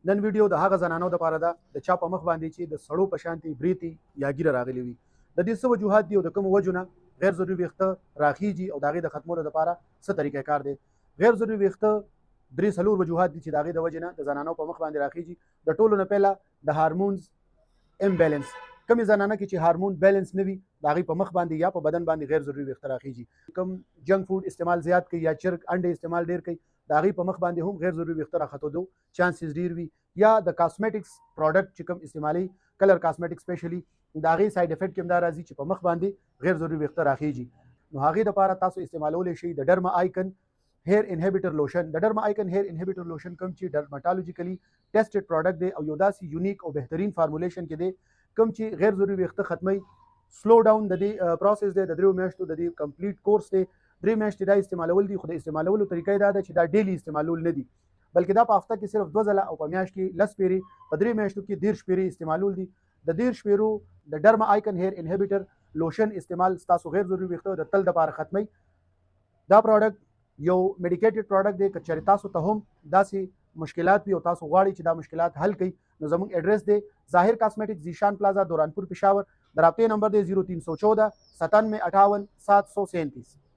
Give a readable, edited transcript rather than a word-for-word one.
نن ویډیو د هغه زنانو لپاره ده د چا په مخ باندې چې د سړو په شانتي بریتي یا ګیره راغلي وي. د دې څه وجوهات دي او د کومو وجو نه غیر ضروري ویښته راخیږي او د هغې د ختمولو لپاره څه طریقه کار دی. غیر ضروري ویښته درې څلور وجوهات دي چې د هغې د وجې نه د زنانو په مخ باندې راخیږي. د ټولو نه پهله د هارمونز امبیلنس. کمې زنانه کې چې هارمون بیلنس نه وي د هغې په مخ باندې یا په بدن باندې غیر ضروري ویښته راخیږي. کوم جنک فوډ استعمال زیات کوي یا چرګ انډې استعمال ډېر کوي د هغې په مخ باندې هم غیر ضروري ویښته راختېدو چانسز ډېر وي. یا د کاسمیټکس پروډکټ چې کوم استعمالي کلر کاسمیټکس سپیشلی د هغې سایډ افیکټ کې هم دا راځي چې په مخ باندې غیر ضروري ویښته راخیږي. نو هغې دپاره تاسو استعمالولی شئ د ډرما آیکن هیر انهبیټر لوشن. د ډرما آیکن هیر انهبیټر لوشن کوم چې ډرماټالوجیکلی ټیسټډ پروډکټ دی او یو داسې یونیک او بهترین فارمولیشن کې دی کوم چې غیر ضروري ویښته ختموي. سلو ډاون د دې پروسس دی، د 3 میاشتو د دې کمپلیټ کورس دی. 3 میاشتې دا استعمالول دي، خو د استعمالولو طریقه یې دا ده چې دا ډیلی استعمالول نه دي، بلکې دا په هفته کې صرف 2 ځله او په میاشت کې 10 پیرې، په 3 میاشتو کې 13 پیرې استعمالول دي. د 13 پیرو د ډرما آیکن هیر انهبیټر لوشن استعمال ستاسو غیر ضروري ویښته د تل دپاره ختموي. دا پروډکټ یو میډیکیټډ پروډکټ دی. که چېرې تاسو ته هم داسې مشکلات وي او تاسو غواړئ چې دا مشکلات حل کړئ نو زموږ ایډرس دی ظاهر کاسمیټک زیشان پلازا دورانپور پېښور. د رابطې نمبر دی 0314 97 58 737.